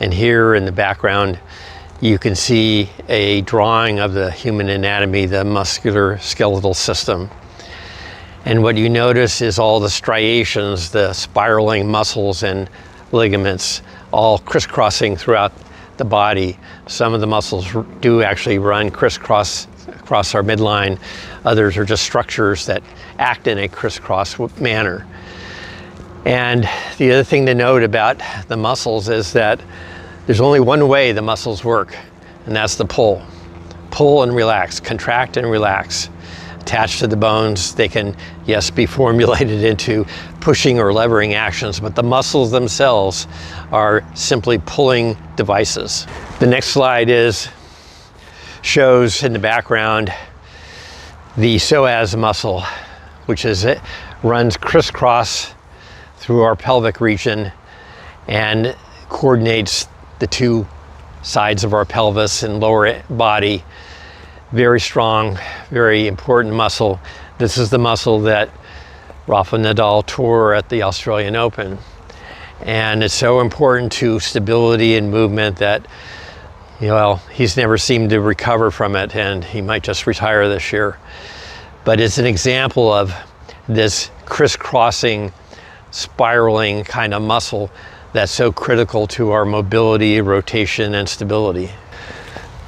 And here in the background, you can see a drawing of the human anatomy, the muscular skeletal system. And what you notice is all the striations, the spiraling muscles and ligaments, all crisscrossing throughout the body. Some of the muscles do actually run crisscross across our midline. Others are just structures that act in a crisscross manner. And the other thing to note about the muscles is that there's only one way the muscles work, and that's the pull. Pull and relax, contract and relax. Attached to the bones, they can, yes, be formulated into pushing or levering actions, but the muscles themselves are simply pulling devices. The next slide shows in the background the psoas muscle, which runs crisscross through our pelvic region and coordinates the two sides of our pelvis and lower body. Very strong, very important muscle. This is the muscle that Rafa Nadal tore at the Australian Open. And it's so important to stability and movement that, he's never seemed to recover from it, and he might just retire this year. But it's an example of this crisscrossing, spiraling kind of muscle that's so critical to our mobility, rotation, and stability.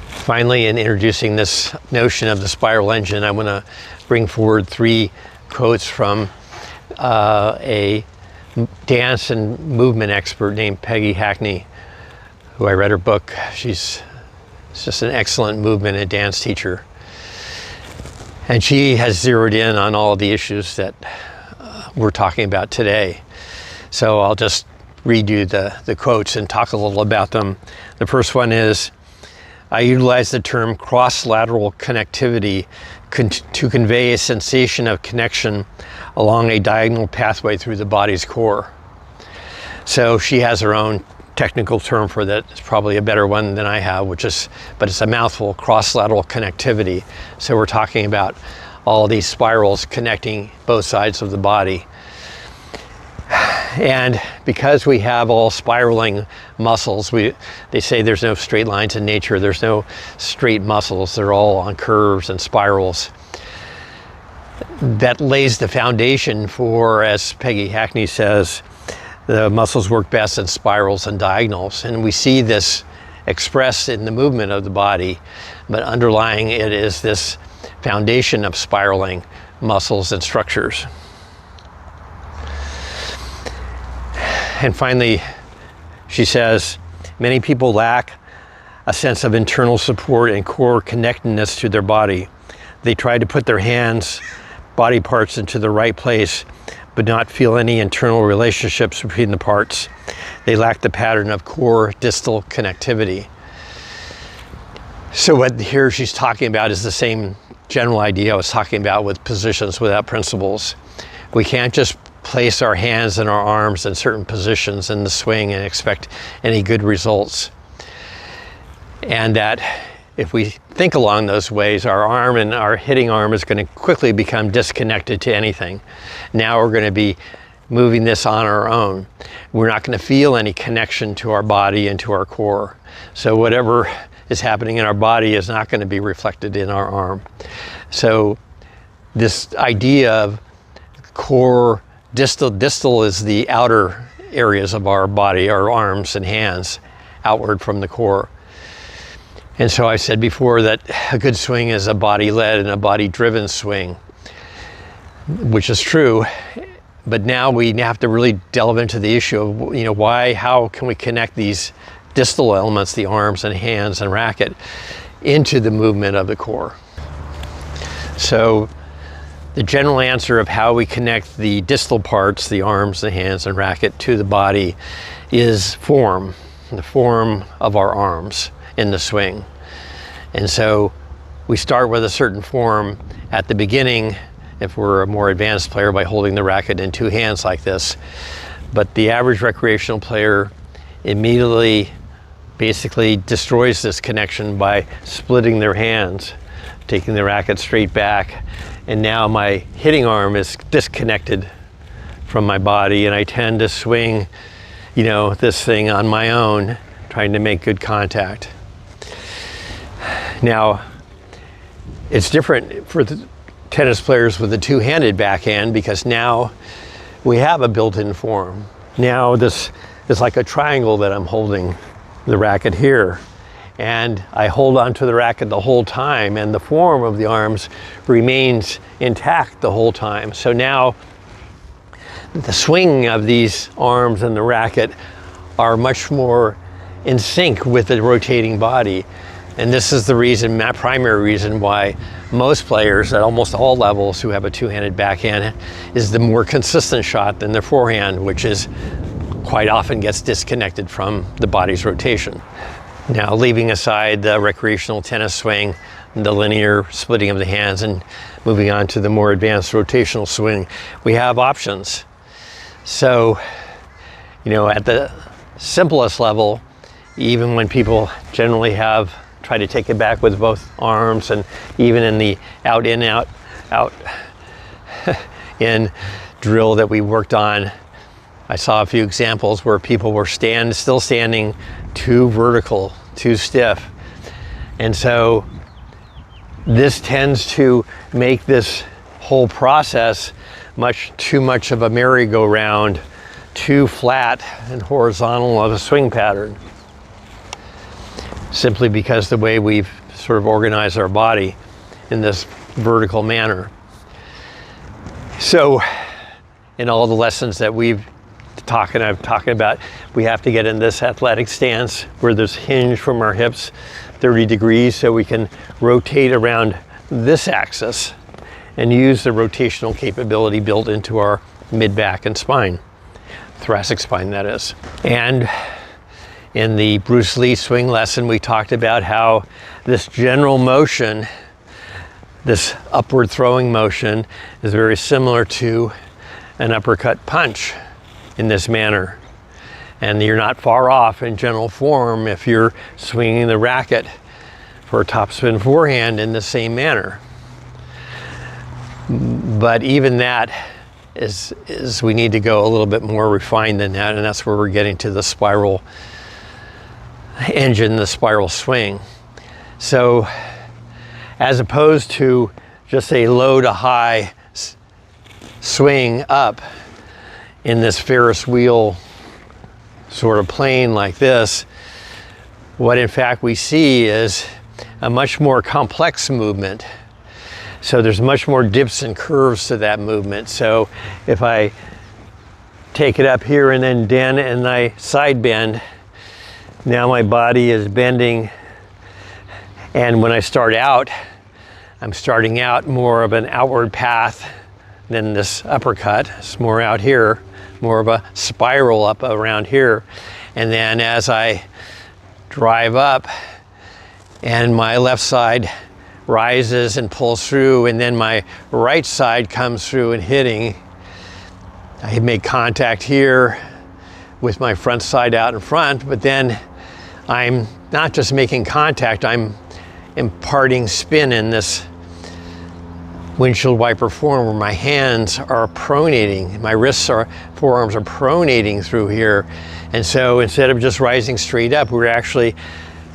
Finally, in introducing this notion of the spiral engine, I want to bring forward 3 quotes from a dance and movement expert named Peggy Hackney, who I read her book. She's just an excellent movement and dance teacher. And she has zeroed in on all of the issues that we're talking about today. So I'll just read you the quotes and talk a little about them. The first one is, I utilize the term cross-lateral connectivity to convey a sensation of connection along a diagonal pathway through the body's core. So she has her own technical term for that. It's probably a better one than I have, but it's a mouthful, cross-lateral connectivity. So we're talking about all these spirals connecting both sides of the body. And because we have all spiraling muscles, they say there's no straight lines in nature, there's no straight muscles, they're all on curves and spirals. That lays the foundation for, as Peggy Hackney says, the muscles work best in spirals and diagonals. And we see this expressed in the movement of the body, but underlying it is this foundation of spiraling muscles and structures. And finally, she says, many people lack a sense of internal support and core connectedness to their body. They try to put their hands, body parts into the right place, but not feel any internal relationships between the parts. They lack the pattern of core distal connectivity. So what here she's talking about is the same general idea I was talking about with positions without principles. We can't just place our hands and our arms in certain positions in the swing and expect any good results. And that if we think along those ways, our arm and our hitting arm is going to quickly become disconnected to anything. Now we're going to be moving this on our own. We're not going to feel any connection to our body and to our core. So whatever is happening in our body is not going to be reflected in our arm. So this idea of core distal is the outer areas of our body, our arms and hands, outward from the core. And so I said before that a good swing is a body-led and a body-driven swing, which is true. But now we have to really delve into the issue of, how can we connect these distal elements, the arms and hands and racket, into the movement of the core. So the general answer of how we connect the distal parts, the arms, the hands, and racket to the body is form, the form of our arms in the swing. And so we start with a certain form at the beginning, if we're a more advanced player, by holding the racket in 2 hands like this. But the average recreational player immediately basically destroys this connection by splitting their hands, taking the racket straight back. And now my hitting arm is disconnected from my body, and I tend to swing this thing on my own, trying to make good contact. Now, it's different for the tennis players with a two-handed backhand, because now we have a built-in form. Now this is like a triangle that I'm holding the racket here, and I hold onto the racket the whole time, and the form of the arms remains intact the whole time. So now the swing of these arms and the racket are much more in sync with the rotating body. And this is the reason, primary reason why most players at almost all levels who have a two-handed backhand is the more consistent shot than their forehand, which is quite often gets disconnected from the body's rotation. Now, leaving aside the recreational tennis swing, the linear splitting of the hands, and moving on to the more advanced rotational swing, we have options. So, at the simplest level, even when people generally try to take it back with both arms, and even in the out, in, out, in drill that we worked on, I saw a few examples where people were still standing too vertical, too stiff. And so this tends to make this whole process too much of a merry-go-round, too flat and horizontal of a swing pattern, simply because the way we've sort of organized our body in this vertical manner. So in all the lessons that I'm talking about, we have to get in this athletic stance where there's hinge from our hips 30 degrees, so we can rotate around this axis and use the rotational capability built into our mid-back and spine, thoracic spine, that is. And in the Bruce Lee swing lesson, we talked about how this general motion, this upward throwing motion, is very similar to an uppercut punch in this manner. And you're not far off in general form if you're swinging the racket for a topspin forehand in the same manner. But even that is we need to go a little bit more refined than that, and that's where we're getting to the spiral engine, the spiral swing. So as opposed to just a low to high swing up in this Ferris wheel sort of plane like this, what in fact we see is a much more complex movement. So there's much more dips and curves to that movement. So if I take it up here and then I side bend, now my body is bending, and when I start out, I'm starting out more of an outward path than this uppercut. It's more out here, more of a spiral up around here. And then as I drive up and my left side rises and pulls through, and then my right side comes through and hitting, I make contact here with my front side out in front, but then I'm not just making contact, I'm imparting spin in this windshield wiper form where my hands are pronating, my forearms are pronating through here. And so instead of just rising straight up, we're actually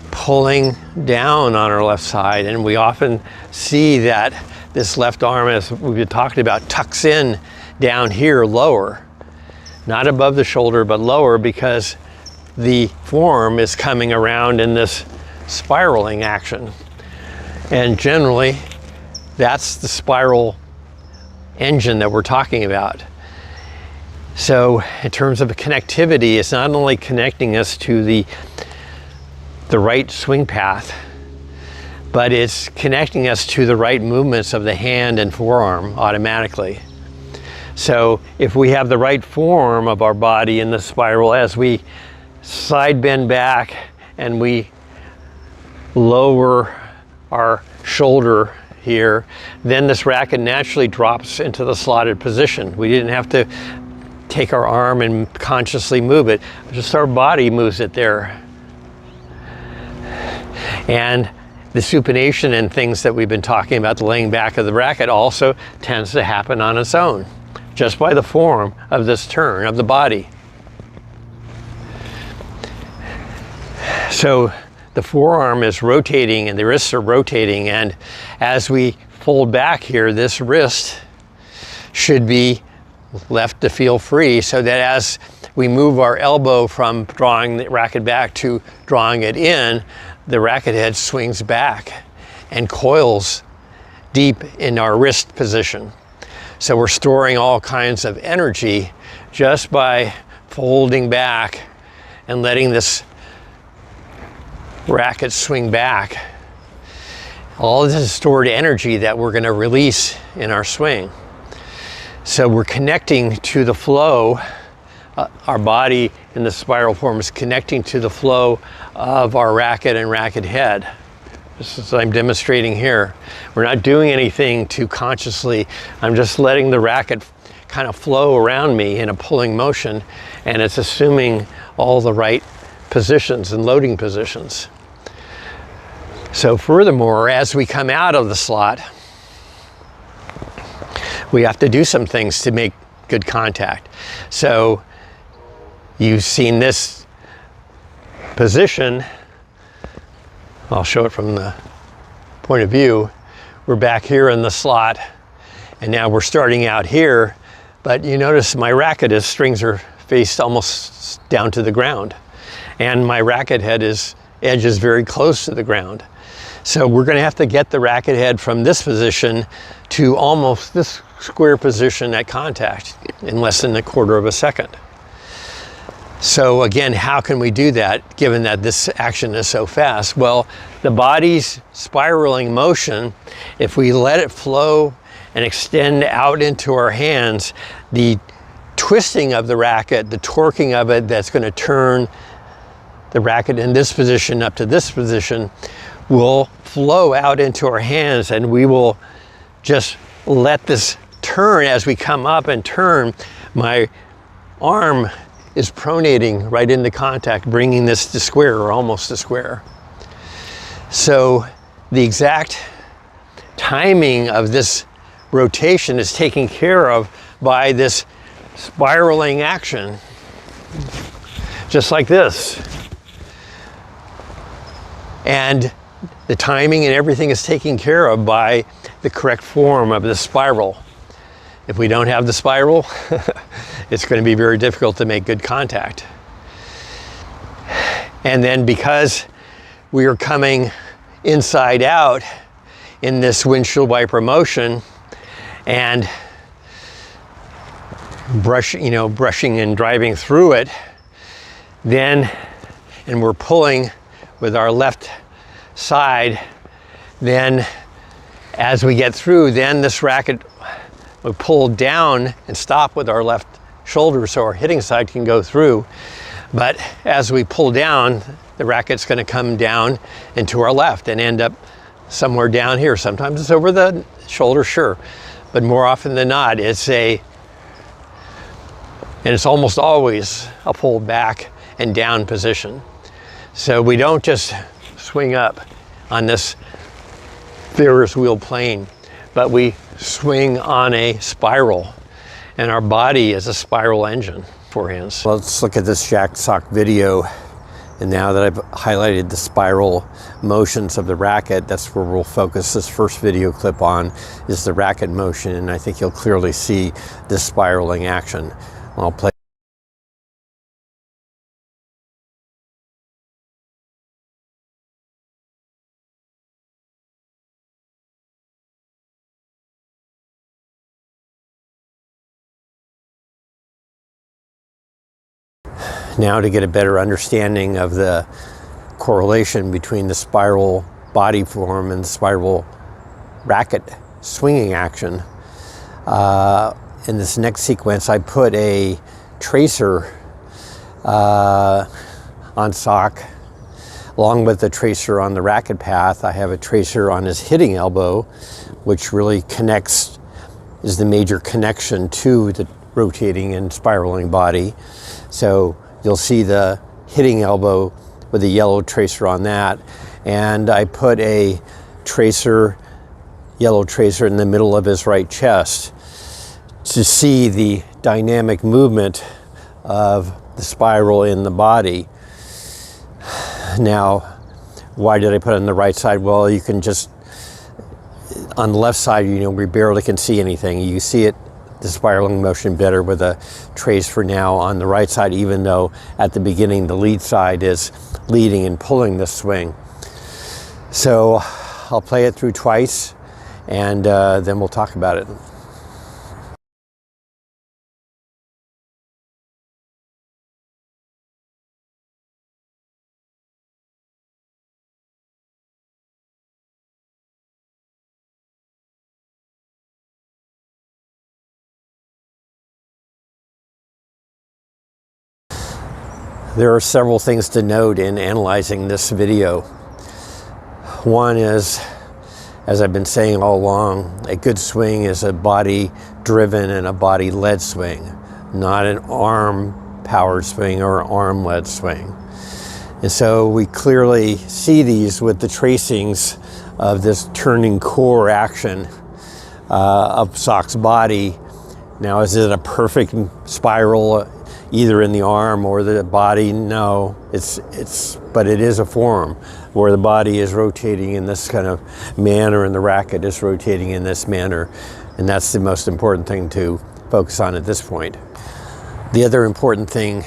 pulling down on our left side. And we often see that this left arm, as we've been talking about, tucks in down here lower, not above the shoulder, but lower, because the form is coming around in this spiraling action. And generally, that's the spiral engine that we're talking about. So in terms of connectivity, it's not only connecting us to the right swing path, but it's connecting us to the right movements of the hand and forearm automatically. So if we have the right form of our body in the spiral, as we side bend back and we lower our shoulder here, then this racket naturally drops into the slotted position. We didn't have to take our arm and consciously move it, just our body moves it there. And the supination and things that we've been talking about, the laying back of the racket, also tends to happen on its own, just by the form of this turn of the body. So the forearm is rotating and the wrists are rotating, and as we fold back here, this wrist should be left to feel free, so that as we move our elbow from drawing the racket back to drawing it in, the racket head swings back and coils deep in our wrist position. So we're storing all kinds of energy just by folding back and letting this racket swing back. All of this is stored energy that we're going to release in our swing. So we're connecting to the flow. Our body in the spiral form is connecting to the flow of our racket and racket head. This is what I'm demonstrating here. We're not doing anything to consciously. I'm just letting the racket kind of flow around me in a pulling motion, and it's assuming all the right positions and loading positions. So furthermore, as we come out of the slot, we have to do some things to make good contact. So you've seen this position. I'll show it from the point of view. We're back here in the slot, and now we're starting out here, but you notice my racket strings are faced almost down to the ground, and my racket head edge is very close to the ground. So we're going to have to get the racket head from this position to almost this square position at contact in less than a quarter of a second. So again, how can we do that given that this action is so fast? Well, the body's spiraling motion, if we let it flow and extend out into our hands, the twisting of the racket, the torquing of it, that's going to turn the racket in this position up to this position, will flow out into our hands, and we will just let this turn. As we come up and turn, my arm is pronating right into contact, bringing this to square or almost to square. So the exact timing of this rotation is taken care of by this spiraling action, just like this. And the timing and everything is taken care of by the correct form of the spiral. If we don't have the spiral, it's going to be very difficult to make good contact. And then because we are coming inside out in this windshield wiper motion and brushing and driving through it, and we're pulling with our left side, then as we get through, then this racket will pull down and stop with our left shoulder so our hitting side can go through. But as we pull down, the racket's going to come down into our left and end up somewhere down here. Sometimes it's over the shoulder, sure, but more often than not, it's almost always a pull back and down position. So we don't just swing up on this Ferris wheel plane, but we swing on a spiral, and our body is a spiral engine. Forehands. Let's look at this Jack Sock video, and now that I've highlighted the spiral motions of the racket, that's where we'll focus this first video clip on, is the racket motion, and I think you'll clearly see this spiraling action. I'll play. Now to get a better understanding of the correlation between the spiral body form and the spiral racket swinging action. In this next sequence, I put a tracer on Sock. Along with the tracer on the racket path, I have a tracer on his hitting elbow, which really is the major connection to the rotating and spiraling body. So you'll see the hitting elbow with a yellow tracer on that. And I put a yellow tracer in the middle of his right chest to see the dynamic movement of the spiral in the body. Now, why did I put it on the right side? Well, you can just, on the left side, we barely can see anything. You see it, the spiraling motion, better with a trace for now on the right side, even though at the beginning the lead side is leading and pulling the swing. So I'll play it through twice, and then we'll talk about it. There are several things to note in analyzing this video. One is, as I've been saying all along, a good swing is a body-driven and a body-led swing, not an arm-powered swing or arm-led swing. And so we clearly see these with the tracings of this turning core action of Sock's body. Now, is it a perfect spiral either in the arm or the body? No, but it is a form where the body is rotating in this kind of manner and the racket is rotating in this manner. And that's the most important thing to focus on at this point. The other important thing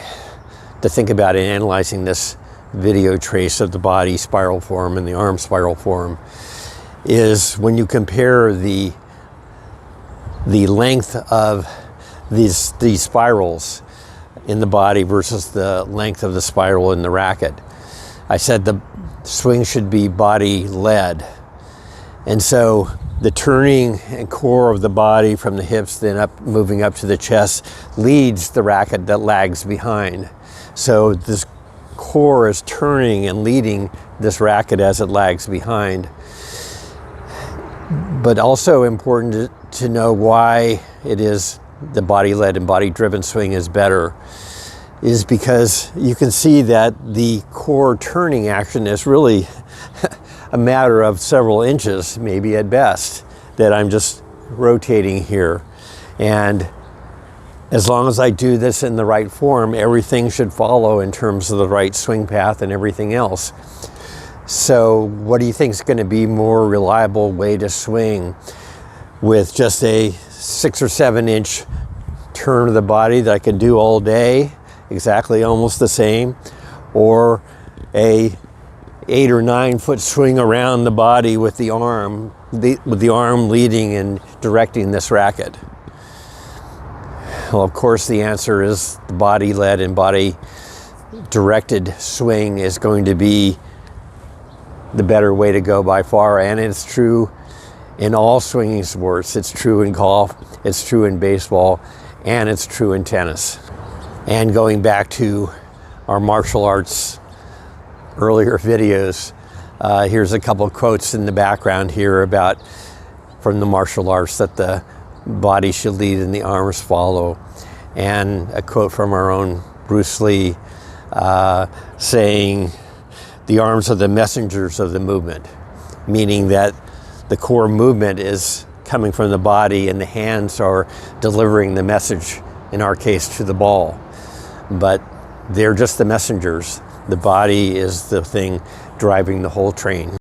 to think about in analyzing this video trace of the body spiral form and the arm spiral form is when you compare the length of these spirals in the body versus the length of the spiral in the racket. I said the swing should be body led. And so the turning and core of the body from the hips then moving up to the chest leads the racket that lags behind. So this core is turning and leading this racket as it lags behind. But also important to know why it is the body-led and body-driven swing is better is because you can see that the core turning action is really a matter of several inches, maybe at best, that I'm just rotating here. And as long as I do this in the right form, everything should follow in terms of the right swing path and everything else. So what do you think is going to be more reliable way to swing with just a 6 or 7 inch turn of the body that I can do all day, exactly almost the same, or a 8 or 9 foot swing around the body with the arm leading and directing this racket? Well, of course, the answer is the body-led and body-directed swing is going to be the better way to go by far, and it's true in all swinging sports. It's true in golf, it's true in baseball, and it's true in tennis. And going back to our martial arts earlier videos, here's a couple of quotes in the background here from the martial arts that the body should lead and the arms follow. And a quote from our own Bruce Lee saying, "The arms are the messengers of the movement," meaning that the core movement is coming from the body and the hands are delivering the message, in our case, to the ball. But they're just the messengers. The body is the thing driving the whole train.